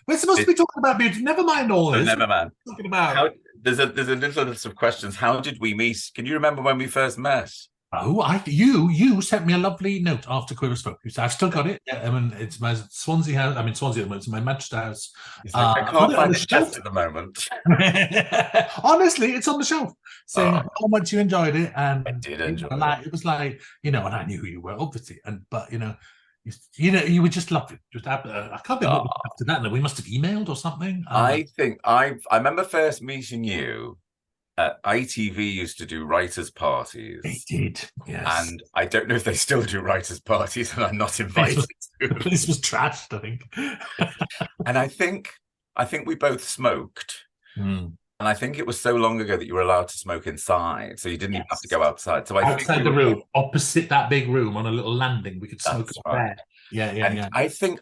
We're supposed to be talking about beauty. Never mind all Oh, this. never mind. Talking about. How there's a little list of questions. How did we meet? Can you remember when we first met? Oh, you sent me a lovely note after Queer as Folk. I've still got it. Yeah, I mean, it's my Swansea house. I mean, Swansea at the moment. It's my Manchester house. It's like I I put can't it on find the it shelf. just at the moment. Honestly, it's on the shelf, saying Oh, how much you enjoyed it, I and did enjoy it. like it was like and I knew who you were obviously, and but you were just lovely. Just I can't remember what we Oh, after that. And we must have emailed or something. I think I remember first meeting you. ITV used to do writers' They parties, did, yes. and I don't know if they still do writers' parties, and I'm not This invited was to. the place was trashed, I think. And I think we both smoked. Mm. And I think it was so long ago that you were allowed to smoke inside, so you didn't even have to Yes. go outside. So I think Outside the room, opposite that big room on a little landing, we could smoke that's up right. there. Yeah, yeah, And yeah. I think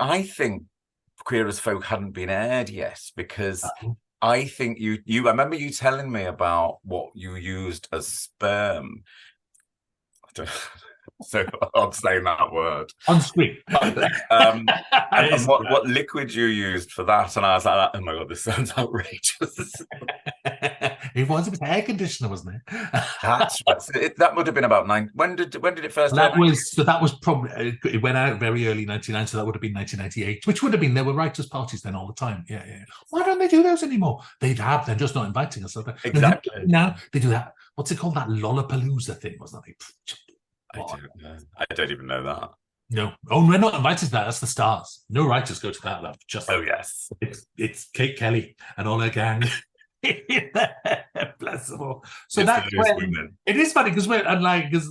Queer as Folk hadn't been aired yet because Uh, I think I remember you telling me about what you used as sperm. I don't, so I'm saying that word. on screen. And what liquid you used for that, and I was like, oh my god, this sounds outrageous. It was a air conditioner, wasn't it? That's right. So that would have been about nine. When did it first air? That was probably it went out very early 99, so that would have been 1998, which would have been there were writers' parties then all the time. Yeah, yeah. Why don't they do those anymore? They're just not inviting us. Exactly. Now they do that. What's it called? That Lollapalooza thing, wasn't it? I don't know. I don't even know that. No. Oh, we're not invited to that. That's the stars. No writers go to that, love. Just Oh yes. it's Kate Kelly and all her gang. Bless them all. So It's that's those when women. it is funny because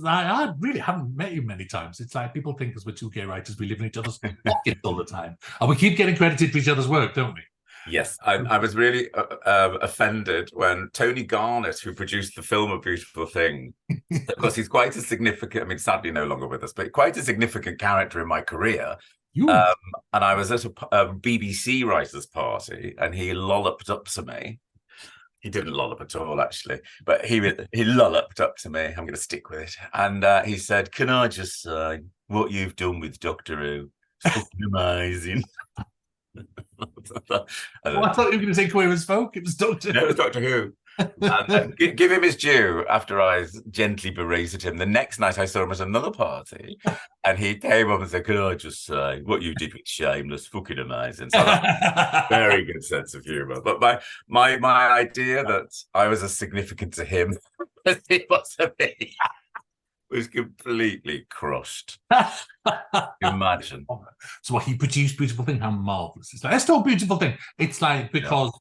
I really haven't met you many times. It's like people think because we're two gay writers, we live in each other's pockets all the time, and we keep getting credited for each other's work, don't we? Yes, I was really offended when Tony Garnett, who produced the film A Beautiful Thing, of course, he's quite a significant, I mean, sadly no longer with us, but quite a significant character in my career. You. Um, and I was at a BBC writers' party, and he lolloped up to me. He didn't lollop at all, actually, but he lolloped up to me. I'm going to stick with it. And he said, "Can I just say what you've done with Doctor Who? It's fucking amazing." I thought you were going to say Queer as Folk. It was Doctor. No, it was Doctor Who. And give him his due after I gently berated him. The next night I saw him at another party and he came up and said, "Can I just say what you did with Shameless? Fucking amazing." So that's a very good sense of humor. But my idea that I was as significant to him as he was to me was completely crushed. Imagine. So what he produced Beautiful Thing, how marvelous. It's like it's still a beautiful thing. It's like because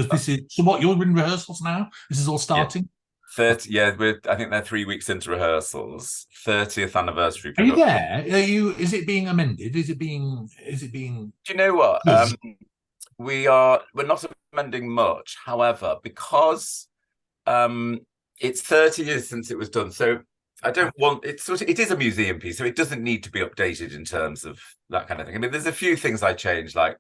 this is so what you're in rehearsals now? This is all starting? 30, yeah, I think they're 3 weeks into rehearsals. 30th anniversary Are you production. there? Are you is it being amended? Is it being Do you know what? We're not amending much. However, because it's 30 years since it was done, so I don't want it is a museum piece, so it doesn't need to be updated in terms of that kind of thing. I mean, there's a few things I changed, like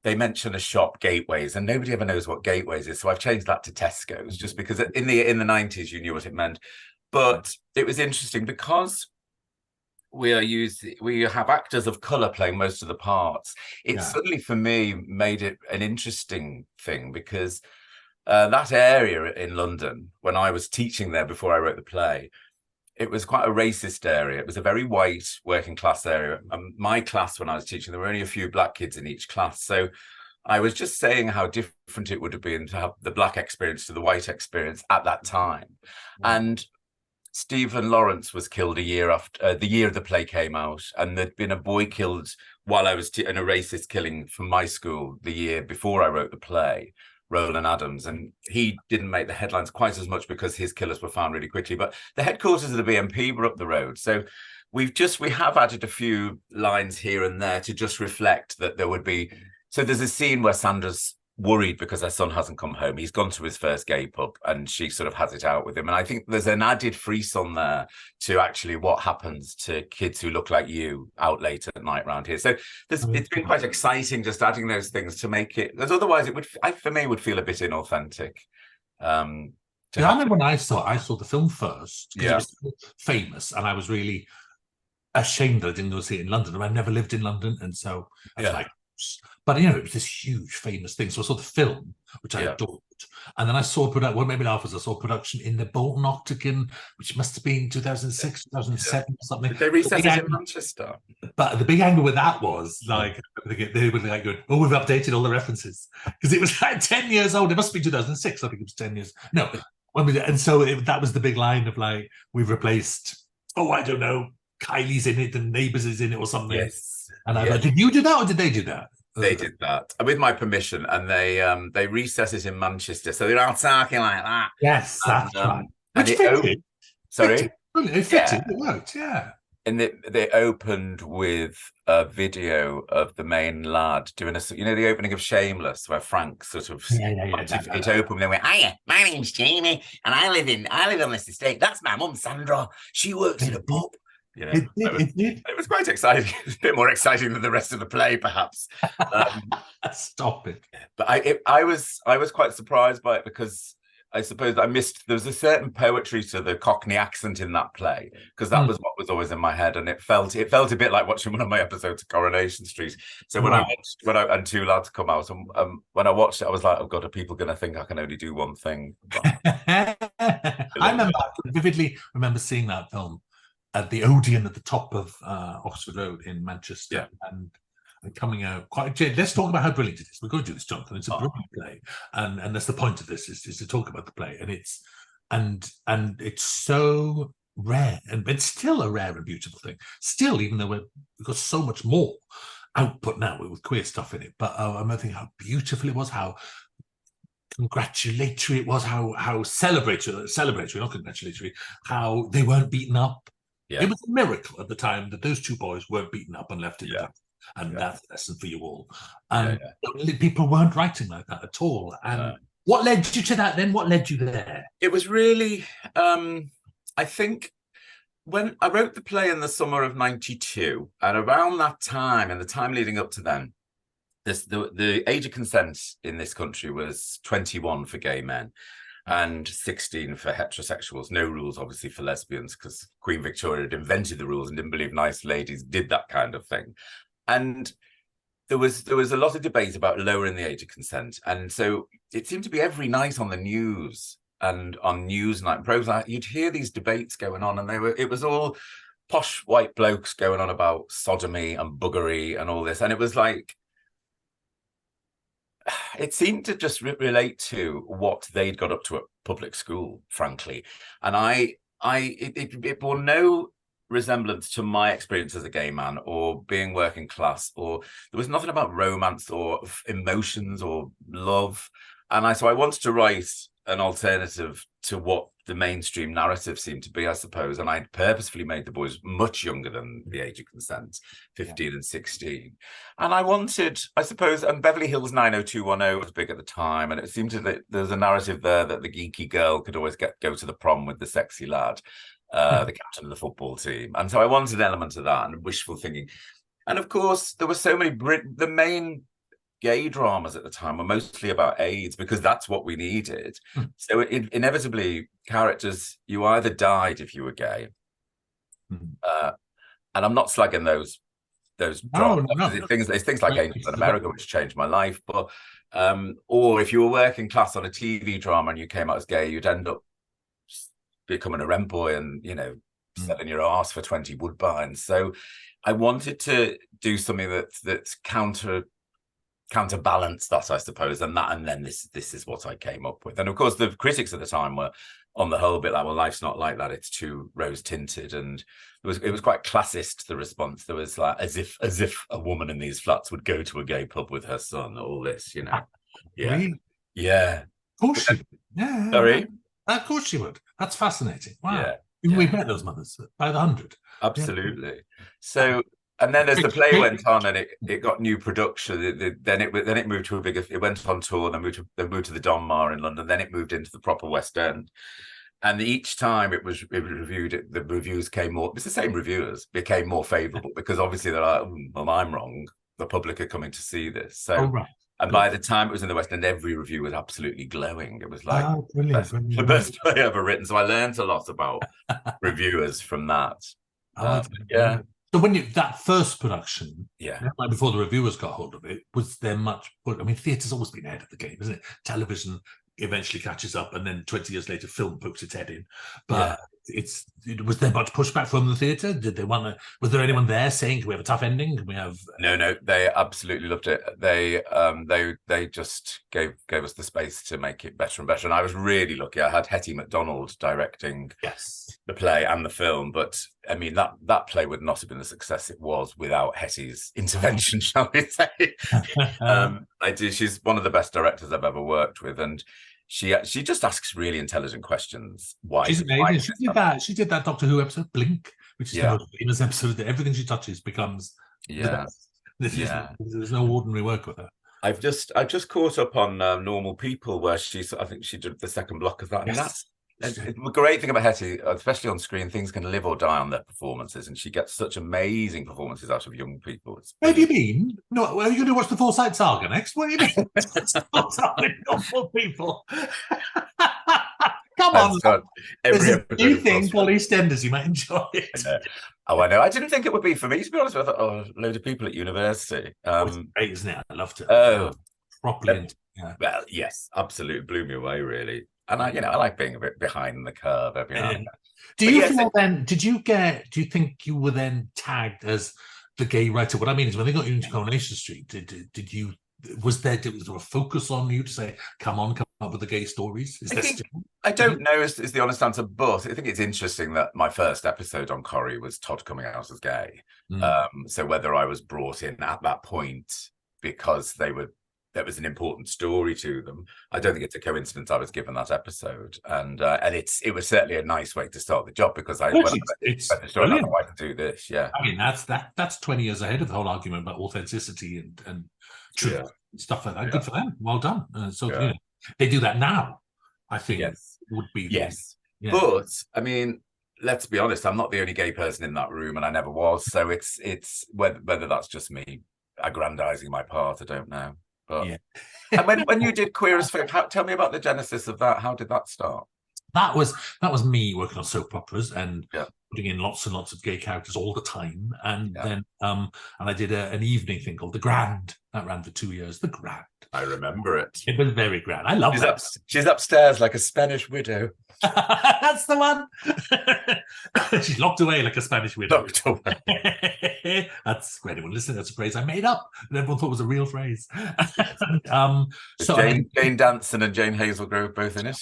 they mention a shop, Gateways, and nobody ever knows what Gateways is. So I've changed that to Tesco's just because in the 90s you knew what it meant. But it was interesting because we have actors of color playing most of the parts. It suddenly for me made it an interesting thing because that area in London, when I was teaching there before I wrote the play, it was quite a racist area. It was a very white working class area. My class, when I was teaching, there were only a few black kids in each class. So I was just saying how different it would have been to have the black experience to the white experience at that time. And Stephen Lawrence was killed a year after the year the play came out, and there'd been a boy killed while I was in a racist killing from my school the year before I wrote the play. Roland Adams, and he didn't make the headlines quite as much because his killers were found really quickly. But the headquarters of the BNP were up the road, so we have added a few lines here and there to just reflect that there would be. So there's a scene where Sandra's worried because her son hasn't come home. He's gone to his first gay pub, and she sort of has it out with him. And I think there's an added frisson there to actually what happens to kids who look like you out late at night around here. So it's been quite exciting just adding those things to make it, because otherwise it would, for me, would feel a bit inauthentic. I remember when I saw the film first because it was famous, and I was really ashamed that I didn't go see it in London. And I've never lived in London, and so I was like, But you know, it was this huge, famous thing. So I saw the film, which I adored, and then I saw production. What made me laugh was I saw production in the Bolton Octagon, which must have been 2006, 2007, or something. Did they reset it in Manchester? But the big angle with that was like they were like going, "Oh, we've updated all the references," because it was like 10 years old. It must be 2006. I think it was 10 years. No, and so that was the big line of like, we've replaced. Oh, I don't know. Kylie's in it and Neighbours is in it or something. Yes. And I was like, did you do that or did they do that? They did that with my permission, and they reset it in Manchester, so they're not talking like that. Yes, that's right. And Which fitted. Sorry, it fitted. It worked. Yeah. And they opened with a video of the main lad doing the opening of Shameless, where Frank sort of it opened. They went, "Hiya, my name's Jamie, and I live on this estate. That's my mum, Sandra. She works in a pub." You know, it was quite exciting. It was a bit more exciting than the rest of the play, perhaps. Stop it. But I was quite surprised by it, because I suppose I missed. There was a certain poetry to the Cockney accent in that play, because that was what was always in my head, and it felt a bit like watching one of my episodes of Coronation Street. So when I and Two Lads come out, and when I watched it, I was like, oh God, are people going to think I can only do one thing? I vividly remember seeing that film at the Odeon at the top of Oxford Road in Manchester, and coming out quite. Let's talk about how brilliant it is. We're going to do this, Jonathan. It's a brilliant play, and that's the point of this is to talk about the play, and it's so rare, and it's still a rare and beautiful thing. Still, even though we've got so much more output now with queer stuff in it, but I'm thinking how beautiful it was, how congratulatory it was, how celebratory, not congratulatory, how they weren't beaten up. Yeah. It was a miracle at the time that those two boys weren't beaten up and left in the dust. And that's a lesson for you all. And people weren't writing like that at all. And what led you to that then? What led you there? It was really, I think, when I wrote the play in the summer of '92, and around that time, and the time leading up to then, the age of consent in this country was 21 for gay men and 16 for heterosexuals. No rules, obviously, for lesbians, because Queen Victoria had invented the rules and didn't believe nice ladies did that kind of thing. And there was a lot of debate about lowering the age of consent. And so it seemed to be every night on the news and on Newsnight programs, you'd hear these debates going on, and it was all posh white blokes going on about sodomy and buggery and all this. And it was like, it seemed to just relate to what they'd got up to at public school, frankly. And it bore no resemblance to my experience as a gay man or being working class, or there was nothing about romance or emotions or love. And so I wanted to write an alternative to what the mainstream narrative seemed to be, I suppose. And I purposefully made the boys much younger than the age of consent, 15 and 16. And I wanted, I suppose, and Beverly Hills 90210 was big at the time. And it seemed that there's a narrative there that the geeky girl could always go to the prom with the sexy lad, the captain of the football team. And so I wanted an element of that and wishful thinking. And of course, there were so many, the main gay dramas at the time were mostly about AIDS, because that's what we needed. So inevitably, characters, you either died if you were gay, and I'm not slagging those dramas. No. There's things like Angels in America, which changed my life, but or if you were working class on a TV drama and you came out as gay, you'd end up becoming a rent boy and selling your arse for 20 woodbines. So I wanted to do something that's counterbalance that, I suppose, and then this is what I came up with. And of course, the critics at the time were, on the whole, a bit like, well, life's not like that, it's too rose tinted. And it was quite classist, the response. There was like, as if a woman in these flats would go to a gay pub with her son, all this, Really? Yeah, of course she would. Yeah, sorry, of course she would. That's fascinating. Wow. Yeah. We've met those mothers by the 100. Absolutely. So, and then as the play went on and it got new production, then it moved to it went on tour, then moved to the Donmar in London, then it moved into the proper West End. And each time it was reviewed, the reviews came more, it's the same reviewers, became more favourable, because obviously they're like, well, I'm wrong, the public are coming to see this. So and by the time it was in the West End, every review was absolutely glowing. It was like the best play ever written. So I learned a lot about reviewers from that. Yeah. So when that first production, Yeah. like before the reviewers got hold of it, was there much? I mean, theatre's always been ahead of the game, isn't it? Television eventually catches up, and then 20 years later, film pokes its head in. But was there much pushback from the theatre? Did they want to? Was there anyone there saying, "Can we have a tough ending? Can we have?" No, they absolutely loved it. They just gave us the space to make it better and better. And I was really lucky. I had Hetty MacDonald directing the play and the film. But I mean, that play would not have been the success it was without Hetty's intervention, shall we say? She's one of the best directors I've ever worked with, and she just asks really intelligent questions. Why? She's amazing. She did that Doctor Who episode, Blink, which is the most famous episode. That everything she touches becomes the best. There's no ordinary work with her. I've just caught up on Normal People, where I think she did the second block of that, and that's the great thing about Hetty, especially on screen. Things can live or die on their performances, and she gets such amazing performances out of young people. What do you mean? No, are you going to watch the Forsyte Saga next? What do you mean? Normal People. Come on. There's a new thing called EastEnders. You might enjoy it. I know. I didn't think it would be for me, to be honest with you. I thought, a load of people at university. It's great, isn't it? I loved it. Properly. Well, yes, absolutely. Blew me away, really. And I like being a bit behind the curve every now and then. Do you feel then? Do you think you were then tagged as the gay writer? What I mean is, when they got you into Coronation Street, did you? Was there a focus on you to say, come up with the gay stories? I don't know is the honest answer, but I think it's interesting that my first episode on Corrie was Todd coming out as gay. So whether I was brought in at that point because that was an important story to them, I don't think it's a coincidence I was given that episode, and it was certainly a nice way to start the job, because I went to do this. Yeah, I mean that's 20 years ahead of the whole argument about authenticity and truth and stuff like that. Good for them. Well done. They do that now. I think would be But I mean, let's be honest. I'm not the only gay person in that room, and I never was. So it's whether that's just me aggrandizing my part, I don't know. But and when you did Queer as Folk, tell me about the genesis of that. How did that start? That was me working on soap operas and putting in lots and lots of gay characters all the time. And then and I did an evening thing called The Grand. That ran for 2 years. The Grand. I remember it. It was very grand. I love that. She's upstairs like a Spanish widow. That's the one. She's locked away like a Spanish widow. Locked away. That's for anyone listening. That's a phrase I made up, and everyone thought it was a real phrase. Jane Danson and Jane Hazelgrove both in it.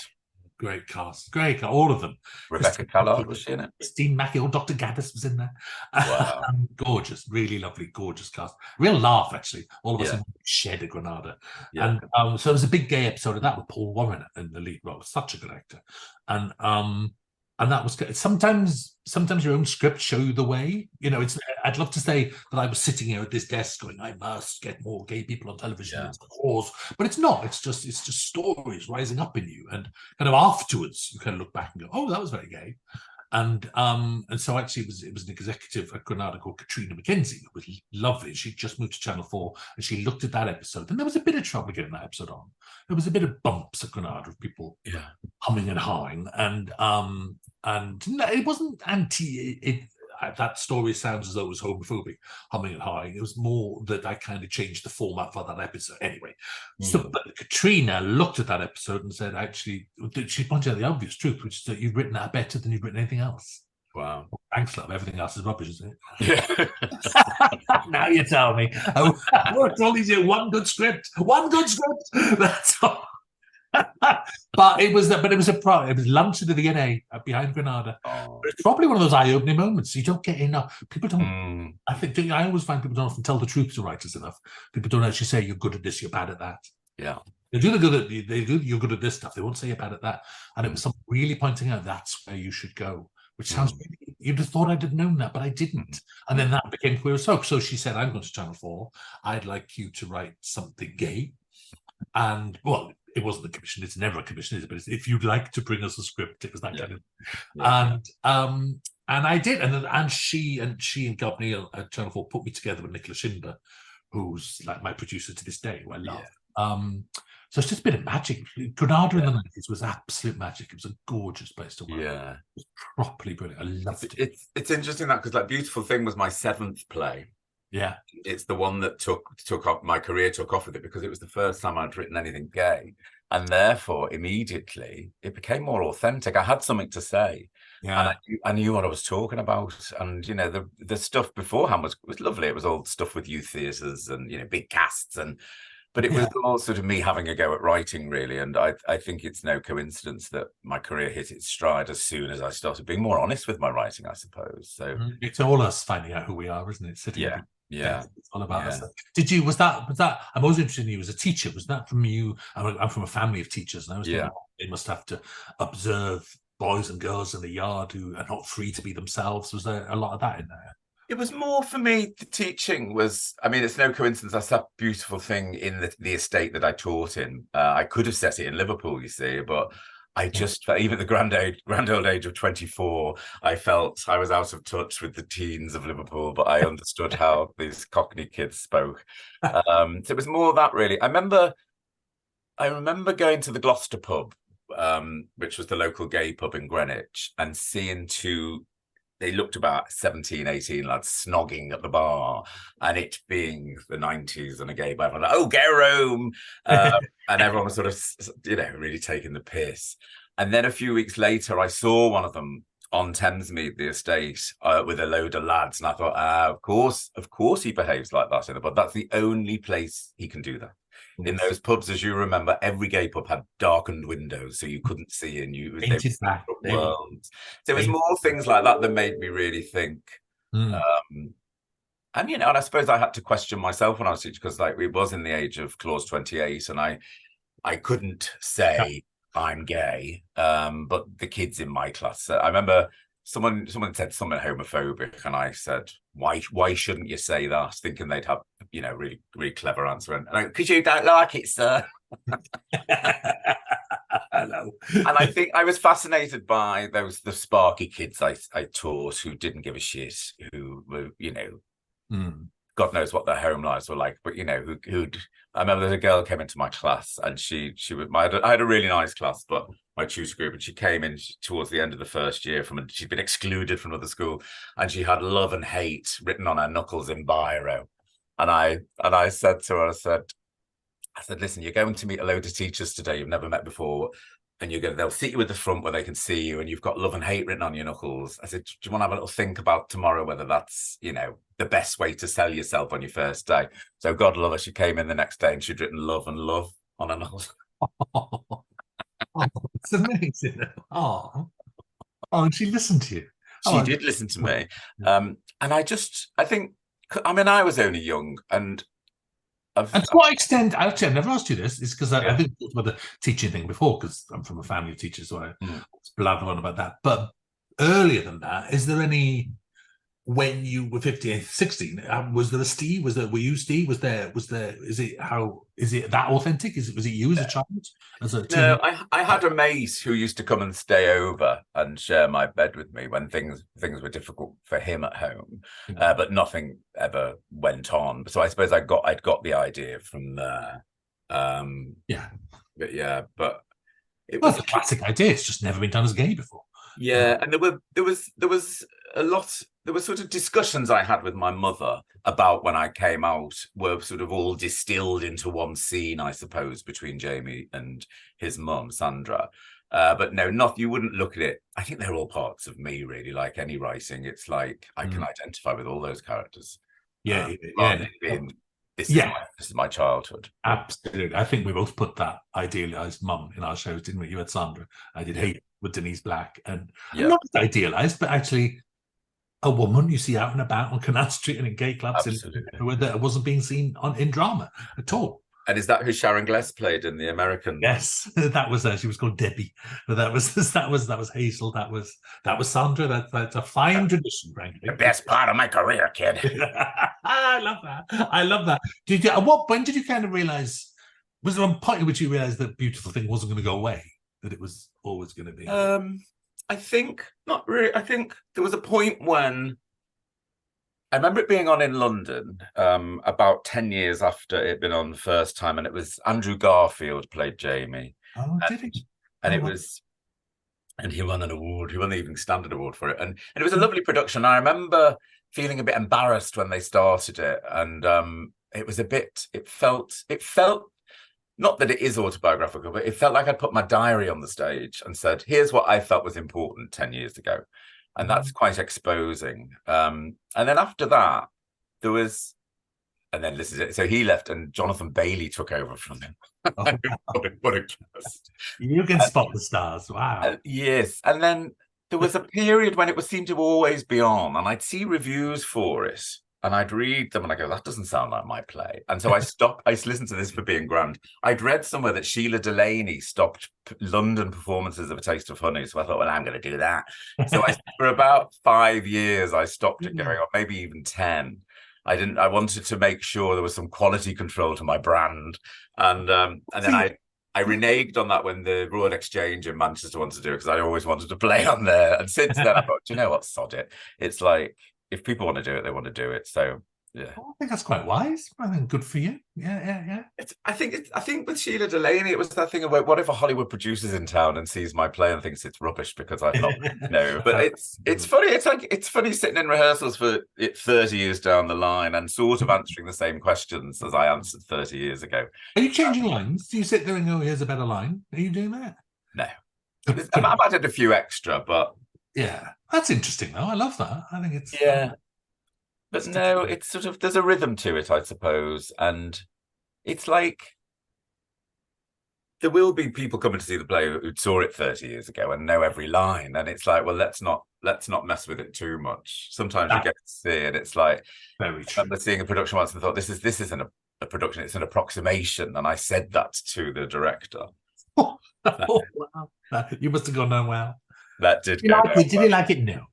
Great cast, all of them. Rebecca Callard, was she in it? Christine Mackie, Dr. Gaddis was in there. Wow. Gorgeous, really lovely, gorgeous cast. Real laugh, actually. All of us in shed at Granada. Yeah. And so there was a big gay episode of that with Paul Warren in the lead role. Such a good actor. And that was good. Sometimes your own script show you the way. I'd love to say that I was sitting here at this desk going, I must get more gay people on television. It's the cause. But it's not. It's just stories rising up in you. And kind of afterwards, you kind of look back and go, oh, that was very gay. And so actually it was an executive at Granada called Katrina Mackenzie, who was lovely. She just moved to Channel 4 and she looked at that episode, and there was a bit of trouble getting that episode on. There was a bit of bumps at Granada of people humming and hawing, and it wasn't that story sounds as though it was homophobic, humming and hawing. It was more that I kind of changed the format for that episode. Anyway, but Katrina looked at that episode and said, actually, she pointed out the obvious truth, which is that you've written that better than you've written anything else. Wow. Thanks, love. Everything else is rubbish, isn't it? Yeah. Now you tell me. I worked all these years, one good script. That's all. But it was lunch at the V&A behind Granada. It's probably one of those eye-opening moments. You don't get enough. People don't. I always find people don't often tell the truth to writers enough. People don't actually say you're good at this, you're bad at that. Yeah, you're good at this stuff. They won't say you're bad at that. And it was someone really pointing out that's where you should go. Which sounds really, you'd have thought I'd have known that, but I didn't. And then that became Queer as Folk. So she said, I'm going to Channel 4. I'd like you to write something gay. And well, it wasn't a commission. It's never a commission, is it? But if you'd like to bring us a script, it was that kind of. And I did, and she and Gov Neil at Channel 4 put me together with Nicola Schindler, who's like my producer to this day, who I love. So it's just been a magic. Granada in the 90s was absolute magic. It was a gorgeous place to work. Yeah, it was properly brilliant. I loved it. It's interesting that, because like Beautiful Thing was my 7th play. Yeah. It's the one that took off, my career took off with it, because it was the first time I'd written anything gay, and therefore immediately it became more authentic. I had something to say, Yeah. and I knew what I was talking about. And you know, the stuff beforehand was lovely. It was all stuff with youth theatres and, you know, big casts, but it was all sort of me having a go at writing, really. And I think it's no coincidence that my career hit its stride as soon as I started being more honest with my writing, I suppose. So it's all us finding out who we are, isn't it? Sitting yeah, it's all about us. Did you, was that I'm always interested in you as a teacher? Was that from you? I'm from a family of teachers, and I was thinking, they must have to observe boys and girls in the yard who are not free to be themselves. Was there a lot of that in there? It was more for me, the teaching was, I mean, it's no coincidence I set Beautiful Thing in the estate that I taught in. I could have set it in Liverpool, you see, but I just, even at the grand old age of 24, I felt I was out of touch with the teens of Liverpool, but I understood how these Cockney kids spoke. So it was more that, really. I remember going to the Gloucester pub, which was the local gay pub in Greenwich, and seeing they looked about 17, 18 lads snogging at the bar, and it being the 90s and a gay bar, like, oh, get home. And everyone was sort of, you know, really taking the piss. And then a few weeks later, I saw one of them on Thamesmead, the estate, with a load of lads. And I thought, of course he behaves like that in the pub. That's the only place he can do that. In those pubs, as you remember, every gay pub had darkened windows, so you couldn't see in. Worlds. So it was more things like that made me really think. And you know, and I suppose I had to question myself when I was teaching, because like we was in the age of Clause 28, and I couldn't say I'm gay. But the kids in my class, I remember someone said something homophobic, and I said, why shouldn't you say that? Thinking they'd have, you know, really, really clever answer. And because you don't like it, sir. Hello. And I think I was fascinated by the sparky kids I taught, who didn't give a shit, who were, you know, God knows what their home lives were like, but you know, who'd. I remember there's a girl came into my class, and she was I had a really nice class, but my tutor group, and she came in towards the end of the first year she'd been excluded from another school, and she had love and hate written on her knuckles in biro. And I said to her, I said, listen, you're going to meet a load of teachers today you've never met before, and they'll sit you at the front where they can see you, and you've got love and hate written on your knuckles. I said, do you want to have a little think about tomorrow, whether that's, you know, the best way to sell yourself on your first day? So God love her, she came in the next day and she'd written love and love on her knuckles. Oh, it's amazing. Oh, and she listened to you. She did listen to me. And I think, I mean, I was only young, and to what extent, actually, I've never asked you this, is because I think we talked about the teaching thing before, because I'm from a family of teachers, so I was blathering on about that. But earlier than that, is there any, when you were 15, 16, was there a Steve? Were you Steve? Is it that authentic? Was it you as a child? No, I had a mate who used to come and stay over and share my bed with me when things were difficult for him at home, but nothing ever went on. So I suppose I'd got the idea from there. But it was a classic idea. It's just never been done as gay before. Yeah, and there was a lot. There were sort of discussions I had with my mother about when I came out were sort of all distilled into one scene, I suppose, between Jamie and his mum, Sandra. But no, you wouldn't look at it. I think they're all parts of me, really. Like any writing, it's like I can identify with all those characters. This is my childhood. Absolutely. I think we both put that idealized mum in our shows, didn't we? You had Sandra. I did Hate with Denise Black, and not idealized, but actually a woman you see out and about on Canal Street and in gay clubs, where that wasn't being seen in drama at all. And is that who Sharon Gless played in the American? Yes, that was her. She was called Debbie, but that was Hazel. That was Sandra. That's a fine tradition, frankly. The best part of my career, kid. I love that. When did you kind of realize? Was there a point at which you realized that Beautiful Thing wasn't going to go away? That it was always going to be? I think not really. I think there was a point when I remember it being on in London about 10 years after it had been on the first time, and it was Andrew Garfield played Jamie. Oh, did And, he? and Oh, it wow. was, and he won an award. He won the Evening Standard Award for it. And it was a lovely production. I remember feeling a bit embarrassed when they started it. And it was a bit, it felt, not that it is autobiographical, but it felt like I'd put my diary on the stage and said, here's what I felt was important 10 years ago. And that's quite exposing. And then after that, there was, and then this is it. So he left and Jonathan Bailey took over from him. Oh, What a cast. you can spot the stars. Wow. Yes. And then there was a period when it was seemed to always be on, and I'd see reviews for it. And I'd read them and I go, that doesn't sound like my play. And so I stopped. I listened to this for being grand. I'd read somewhere that Sheila Delaney stopped London performances of A Taste of Honey. So I thought, well, I'm going to do that. So for about 5 years, I stopped it going, or maybe even 10. I wanted to make sure there was some quality control to my brand. And then I reneged on that when the Royal Exchange in Manchester wanted to do it, because I always wanted to play on there. And since then, I thought, do you know what, sod it. It's like, if people want to do it, they want to do it. So yeah, I think that's quite wise. I think good for you. Yeah. I think with Sheila Delaney, it was that thing of like, what if a Hollywood producer's in town and sees my play and thinks it's rubbish because I've not no. But it's funny. It's funny sitting in rehearsals for it 30 years down the line and sort of answering the same questions as I answered 30 years ago. Are you changing lines? Do you sit there and go, here's a better line? Are you doing that? No, I've added a few extra, but yeah, that's interesting though. I love that. I think it's but no, it's sort of, there's a rhythm to it, I suppose, and it's like there will be people coming to see the play who saw it 30 years ago and know every line, and it's like, well, let's not mess with it too much. Sometimes you get to see it, it's like, very true. I remember seeing a production once and thought, this isn't a production, it's an approximation, and I said that to the director. Oh, wow. You must have gone, no, wow. That did go. Did he like it? No.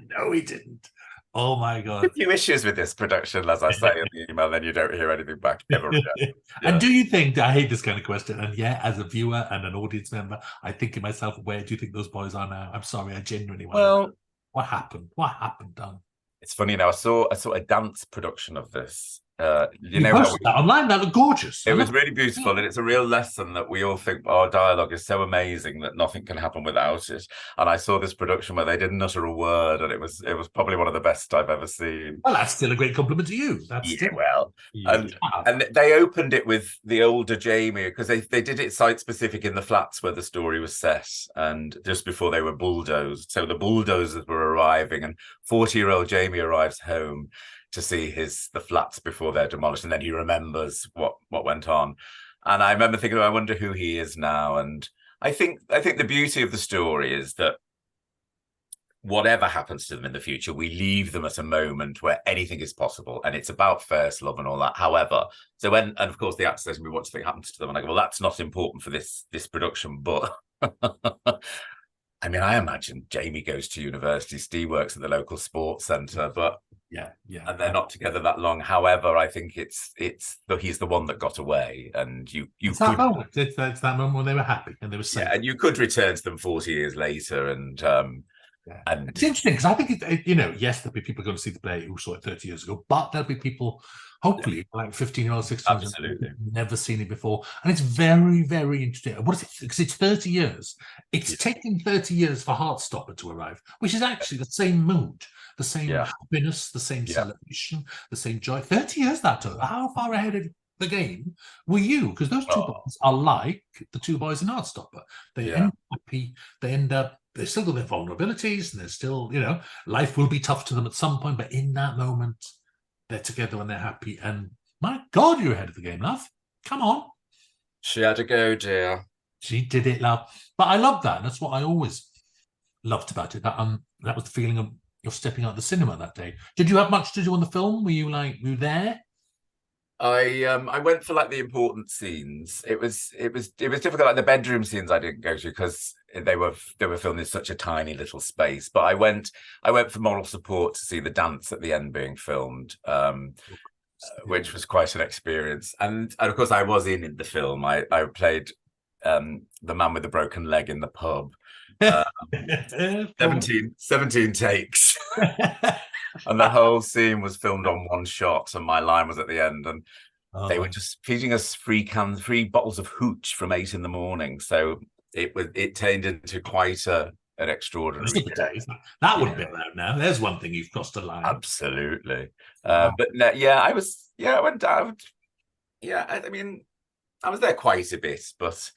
No, he didn't. Oh my God. A few issues with this production, as I say in the email, then you don't hear anything back ever again. And do you think, I hate this kind of question, and yeah, as a viewer and an audience member, I think to myself, where do you think those boys are now? I'm sorry, I genuinely want to know. What happened? What happened, Don? It's funny now, I saw a dance production of this. You posted that online. That looked gorgeous. It was really beautiful, and it's a real lesson that we all think our dialogue is so amazing that nothing can happen without it. And I saw this production where they didn't utter a word, and it was probably one of the best I've ever seen. Well, that's still a great compliment to you. That's and they opened it with the older Jamie, because they did it site specific in the flats where the story was set, and just before they were bulldozed. So the bulldozers were arriving, and 40-year-old Jamie arrives home to see the flats before they're demolished, and then he remembers what went on. And I remember thinking, I wonder who he is now. And I think the beauty of the story is that whatever happens to them in the future, we leave them at a moment where anything is possible, and it's about first love and all that. However, and of course the actor says to me, what do you think happens to them? And I go, well, that's not important for this production, but I mean, I imagine Jamie goes to university, Steve works at the local sports centre, but and they're not together that long. However, I think he's the one that got away, and it's that moment when they were happy and they were safe. Yeah, and you could return to them 40 years later, and and it's interesting because I think yes, there'll be people going to see the play who saw it 30 years ago, but there'll be people, hopefully, like 15-year-old, 16-year-old, absolutely never seen it before, and it's very, very interesting. What is it? Because it's 30 years. It's taken 30 years for Heartstopper to arrive, which is actually the same mood, the same happiness, the same celebration, the same joy. 30 years that took. How far ahead of the game were you? Because those two boys are like the two boys in Heartstopper. They end up happy. They end up. They've still got their vulnerabilities, and they're still, life will be tough to them at some point. But in that moment, they're together and they're happy. And my God, you're ahead of the game, love. Come on. She had to go, dear. She did it, love. But I love that. That's what I always loved about it. That was the feeling of you're stepping out of the cinema that day. Did you have much to do on the film? Were you there? I went for like the important scenes. It was difficult. Like the bedroom scenes I didn't go to because they were filmed in such a tiny little space. But I went for moral support to see the dance at the end being filmed, which was quite an experience. And of course I was in the film. I played the man with the broken leg in the pub. 17 takes. And the whole scene was filmed on one shot, and my line was at the end, and they were just feeding us free bottles of hooch from 8 in the morning. So it turned into quite an extraordinary day. That wouldn't be allowed now. There's one thing you've crossed a line. Absolutely. But no, I went down. Yeah, I mean, I was there quite a bit, but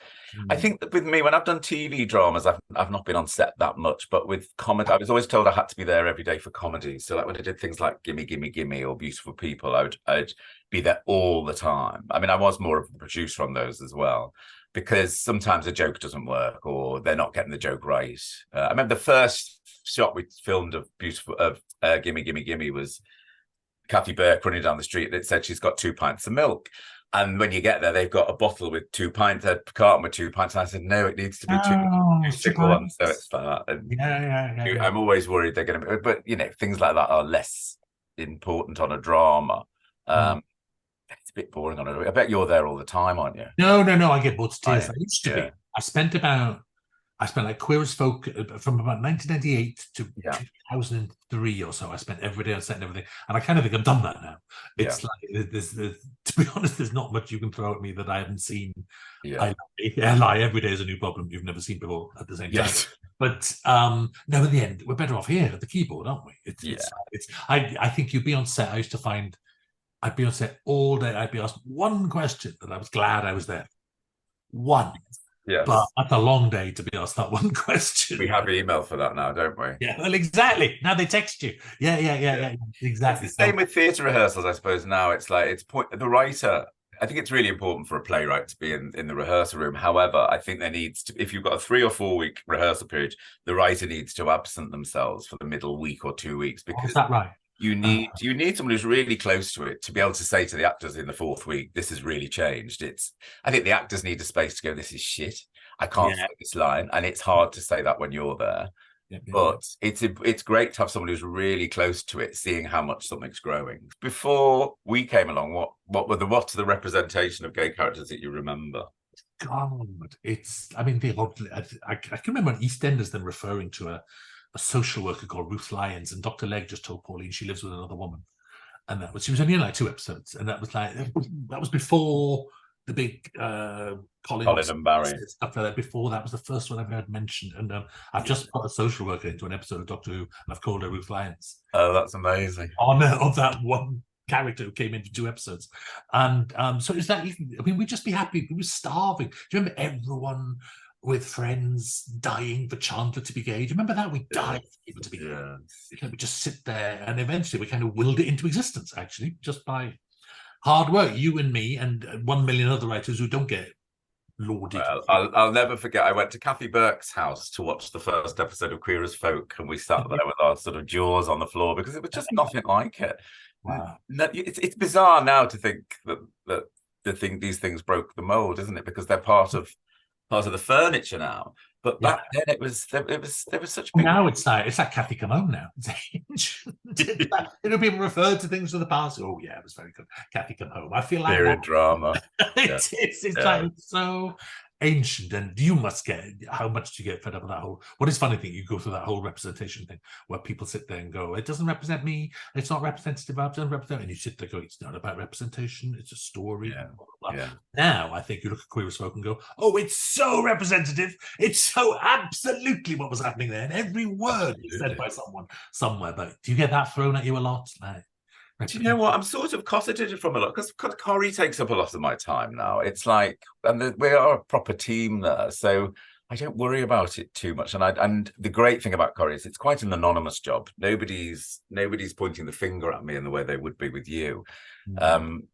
I think that with me, when I've done TV dramas, I've not been on set that much. But with comedy, I was always told I had to be there every day for comedy. So like when I did things like Gimme, Gimme, Gimme or Beautiful People, I'd be there all the time. I mean, I was more of a producer on those as well, because sometimes a joke doesn't work or they're not getting the joke right. I remember the first shot we filmed of Gimme, Gimme, Gimme was Kathy Burke running down the street that said she's got 2 pints of milk. And when you get there, they've got a bottle with 2 pints, a carton with 2 pints. And I said, no, it needs to be single ones. So it's like that. And I'm always worried they're going to be, but things like that are less important on a drama. It's a bit boring on a. I bet you're there all the time, aren't you? No. I get bored to tears. I used to be. I spent like Queer as Folk from about 1998 to 2003 or so. I spent every day on set and everything, and I kind of think I've done that now. It's like there's to be honest, there's not much you can throw at me that I haven't seen. I lie. Every day is a new problem you've never seen before at the same time. But no, in the end, we're better off here at the keyboard, aren't we? I think you'd be on set. I'd be on set all day. I'd be asked one question, and I was glad I was there. One. Yes. But that's a long day to be asked that one question. We have email for that now, don't we? Yeah, well, exactly. Now they text you. Yeah. Exactly. It's the same with theatre rehearsals, I suppose. Now it's like the writer. I think it's really important for a playwright to be in the rehearsal room. However, I think there needs to, if you've got a 3 or 4 week rehearsal period, the writer needs to absent themselves for the middle week or 2 weeks, because is that right? You need someone who's really close to it to be able to say to the actors in the 4th week, this has really changed. I think the actors need a space to go, this is shit. I can't say this line. And it's hard to say that when you're there. But it's great to have someone who's really close to it, seeing how much something's growing. Before we came along, what's the representation of gay characters that you remember? God, I can remember on EastEnders them referring to a social worker called Ruth Lyons, and Dr. Legg just told Pauline she lives with another woman, and she was only in like 2 episodes, and that was before the big Colin and Barry stuff like that. Before that was the first one I've heard mentioned, and I've just put a social worker into an episode of Doctor Who, and I've called her Ruth Lyons. Oh, that's amazing! Of that one character who came into 2 episodes, and so is that? I mean, we'd just be happy. We were starving. Do you remember everyone with Friends dying for Chandler to be gay? Do you remember that? We died for people to be gay. We just sit there, and eventually we kind of willed it into existence, actually, just by hard work. You and me and 1 million other writers who don't get lauded. Well, I'll never forget. I went to Kathy Burke's house to watch the first episode of Queer as Folk, and we sat there with our sort of jaws on the floor because it was just nothing like it. Wow. It's bizarre now to think that these things broke the mold, isn't it? Because they're part of the furniture now. But back then it was such big. Now it's like Kathy Come Home now. It'll be referred to things of the past. Oh yeah, it was very good. Kathy Come Home. I feel like period drama. It's like so ancient, and you must get how much do you get fed up with that whole. What is funny thing, you go through that whole representation thing where people sit there and go, it doesn't represent me, it's not representative, it doesn't represent, and you sit there going, it's not about representation, it's a story. Blah, blah, blah. Now I think you look at Queer as Folk and go, oh, it's so representative, it's so absolutely what was happening there, and every word is said by someone somewhere. But do you get that thrown at you a lot? Do you know what? I'm sort of cosseted from a lot because Corrie takes up a lot of my time now. It's like, and we are a proper team there, so I don't worry about it too much. And the great thing about Corrie is it's quite an anonymous job. Nobody's pointing the finger at me in the way they would be with you.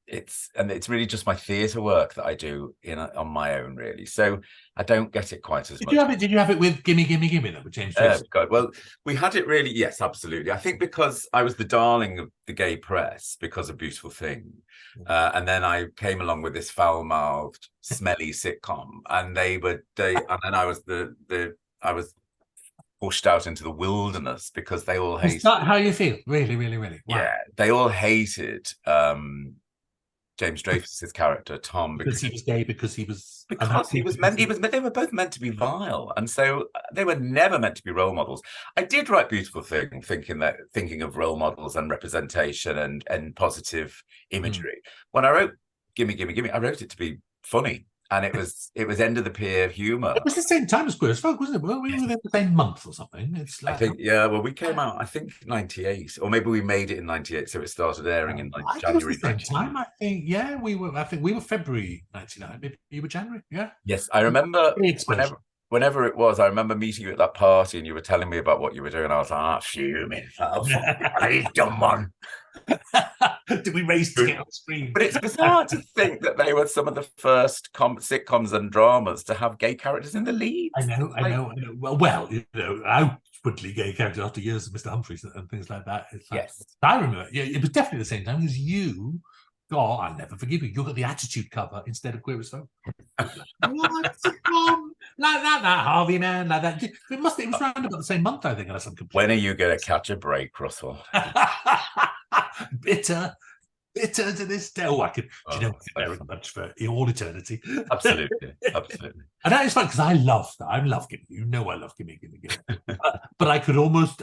It's really just my theatre work that I do on my own, really. So I don't get it quite as much. Did you have it with Gimme, Gimme, Gimme that would change? God, well, we had it really. Yes, absolutely. I think because I was the darling of the gay press because of Beautiful Thing, and then I came along with this foul-mouthed, smelly sitcom, and and then I was pushed out into the wilderness because they all hated. Is that how you feel? Really, really, really? Wow. Yeah, they all hated James Dreyfus's character Tom, because he was gay, because he was they were both meant to be vile, and so they were never meant to be role models. I did write Beautiful Thing thinking of role models and representation and positive imagery. When I wrote Gimme Gimme Gimme, I wrote it to be funny, and it was end of the pier humor. It was the same time as Queer as Folk, wasn't it? Well, we were there the same month or something. It's like, I think, yeah. Well, we came out, I think, 98, or maybe we made it in 98, so it started airing in January. It was the same time, I think. Yeah, we were. I think we were February 99. Maybe you were January. Yeah. Yes, I remember. Whenever it was, I remember meeting you at that party, and you were telling me about what you were doing. I was like, fuming. I've done one. Did we race to get on screen? But it's bizarre to think that they were some of the first sitcoms and dramas to have gay characters in the lead. I know. Well, outwardly gay characters after years of Mr. Humphries and things like that. It's like, yes, I remember. Yeah, it was definitely the same time because you. Oh, I'll never forgive you. You got the Attitude cover instead of Queer as Folk. What? Like that Harvey man, like that. It was around about the same month, I think, unless I'm completely. When are you going to catch a break, Russell? bitter to this day. Oh, I could, very much for all eternity. Absolutely. And that is fun because I love that. I love Gimme. You know, I love Gimme. But I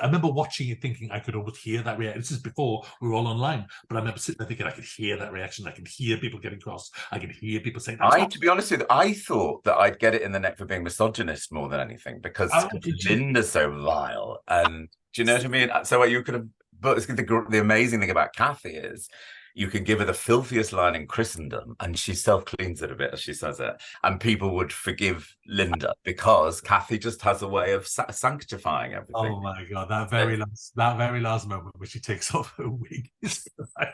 remember watching it thinking I could almost hear that reaction. This is before we were all online, but I remember sitting there thinking I could hear that reaction. I could hear people getting cross. I could hear people saying, to be honest with you, I thought that I'd get it in the neck for being misogynist more than anything because Linda's so vile. And do you know what I mean? So you could have, but the amazing thing about Kathy is you can give her the filthiest line in Christendom and she self-cleans it a bit as she says it, and people would forgive Linda because Kathy just has a way of sanctifying everything. Oh my God, that very last moment where she takes off her wig is my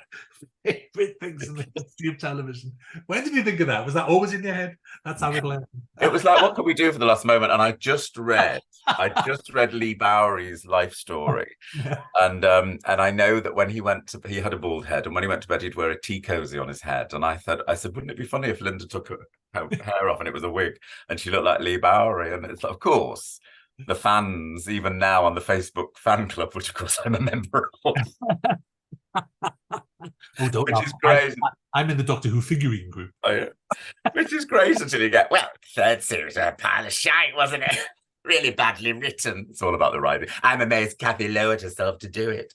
favorite things in the history of television. When did you think of that? Was that always in your head? That's how it went. It was like, what can we do for the last moment? And I just read Lee Bowery's life story, and I know that when he had a bald head, and when he went to bed, he'd wear a tea cozy on his head. And I said, wouldn't it be funny if Linda took her hair off and it was a wig, and she looked like Lee Bowery? And it's like, of course, the fans, even now on the Facebook fan club, which of course I'm a member of. Which is great. I'm in the Doctor Who figurine group. Oh, yeah. Which is great until you get, well, third series was a pile of shite, wasn't it? Really badly written. It's all about the writing. I'm amazed Kathy lowered herself to do it.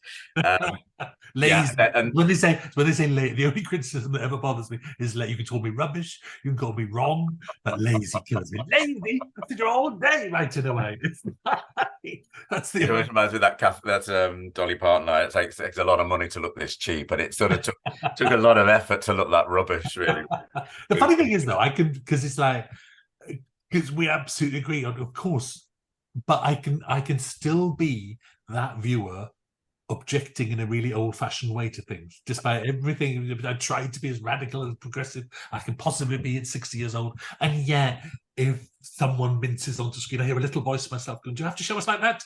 Lazy. Yeah, and when they say lazy, the only criticism that ever bothers me is you can call me rubbish, you can call me wrong, but lazy kills me. Lazy, I did your whole day writing away. That's the. It reminds me of that Dolly Parton. It takes a lot of money to look this cheap, and it sort of took a lot of effort to look that rubbish. Really. The funny thing is, though, because it's like. Because we absolutely agree on, of course, but I can still be that viewer objecting in a really old-fashioned way to things, despite everything. I tried to be as radical and progressive I can possibly be at 60 years old, and yet if someone minces onto screen, I hear a little voice myself going, "Do you have to show us like that?"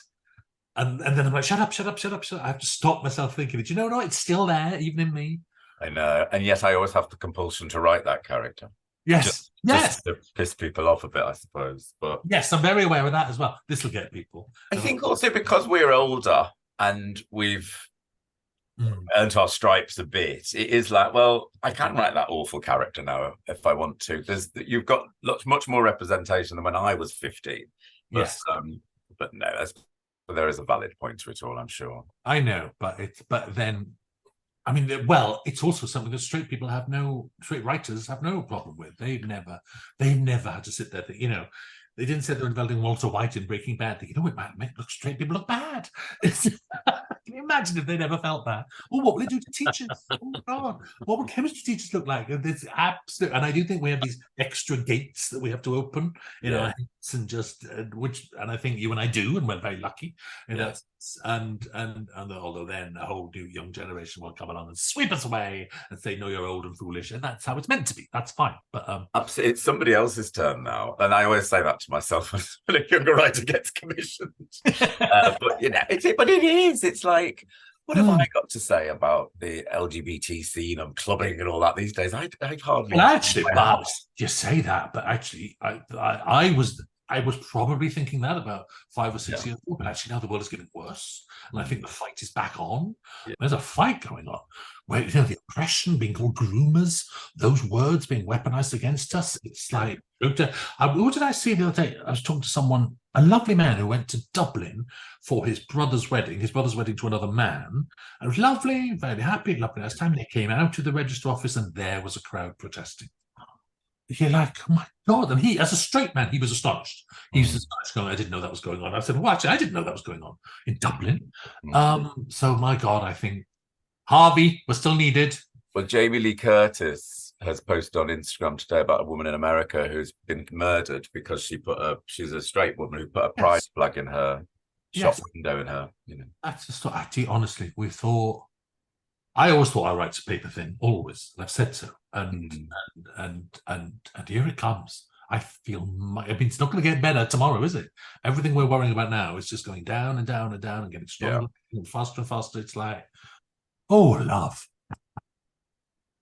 And then I'm like, "Shut up!" I have to stop myself thinking it. No, it's still there, even in me. I know, and yet I always have the compulsion to write that character. Yes. Just to piss people off a bit, I suppose. But yes, I'm very aware of that as well. This will get people. I think also because we're older and we've earned our stripes a bit, it is like, well, I can write that awful character now if I want to. You've got much more representation than when I was 15. But, yes, but no, there is a valid point to it all, I'm sure. I know, but then. I mean, well, it's also something that straight writers have no problem with. They've never had to sit there. They didn't say they were developing Walter White in Breaking Bad. Thinking, it might make straight people look bad. Can you imagine if they never felt that? Oh, what will it do to teachers? Oh God, what will chemistry teachers look like? And it's absolute. And I do think we have these extra gates that we have to open in our heads, and just and I think you and I do, and we're very lucky. And although then a whole new young generation will come along and sweep us away and say, "No, you're old and foolish," and that's how it's meant to be. That's fine. But it's somebody else's turn now, and I always say that to myself when a younger writer gets commissioned. But it is. It's like, what have I got to say about the LGBT scene and clubbing and all that these days? I hardly. Well, actually, you say that, but actually, I I was probably thinking that about 5 or 6 years ago, but actually now the world is getting worse, and I think the fight is back on. There's a fight going on where the oppression, being called groomers, those words being weaponized against us. It's like, what did I see the other day? I was talking to someone, a lovely man who went to Dublin for his brother's wedding to another man. It was lovely, very happy, lovely nice time. They came out to the register office and there was a crowd protesting. You're like, oh my God. And he, as a straight man, he was astonished. He was astonished, going, I didn't know that was going on. I said, well, actually, I didn't know that was going on in Dublin. So, my God, I think Harvey was still needed. Well, Jamie Lee Curtis has posted on Instagram today about a woman in America who's been murdered because she's a straight woman who put a pride flag in her shop window in her, That's just actually, honestly, I always thought our rights are paper thin, always. And I've said so. And here it comes. I feel, it's not going to get better tomorrow, is it? Everything we're worrying about now is just going down and down and down and getting stronger and faster and faster. It's like, oh, love.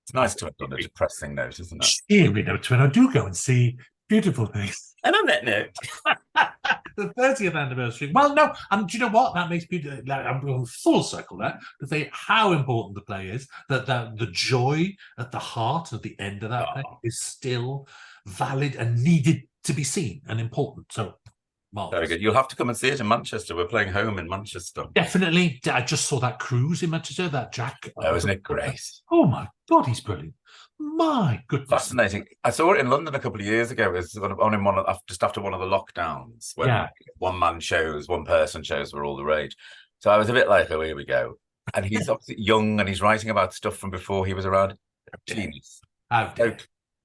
It's nice to end on a depressing note, isn't it? Cheery note when I do go and see beautiful things. And on that note, the 30th anniversary. Well, no, and do you know what? That makes me. I'm going full circle there to say how important the play is. That the joy at the heart, at the end of that play, is still valid and needed to be seen and important. So, marvelous. Very good. You'll have to come and see it in Manchester. We're playing home in Manchester. Definitely. I just saw that cruise in Manchester. That Jack. Oh, isn't it great? Oh my God, he's brilliant. My goodness. Fascinating. I saw it in London a couple of years ago. It was just after one of the lockdowns when one person shows were all the rage. So I was a bit like, oh, here we go. And he's obviously young and he's writing about stuff from before he was around. Genius.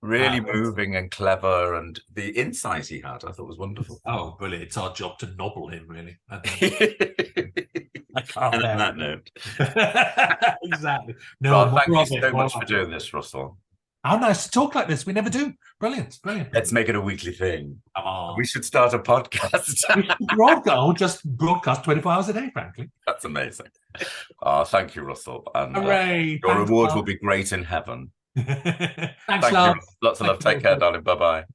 Really moving and clever, and the insight he had, I thought was wonderful. Oh, brilliant. It's our job to nobble him, really. I can't and on that note. Exactly. No, well, thank you so much for doing this, Russell. How nice to talk like this. We never do. Brilliant. Let's make it a weekly thing. We should start a podcast. just broadcast 24 hours a day, frankly. That's amazing. Thank you, Russell. And hooray. Your reward will be great in heaven. Thanks, Thank love. you. Lots of love. Take care, darling. Bye-bye.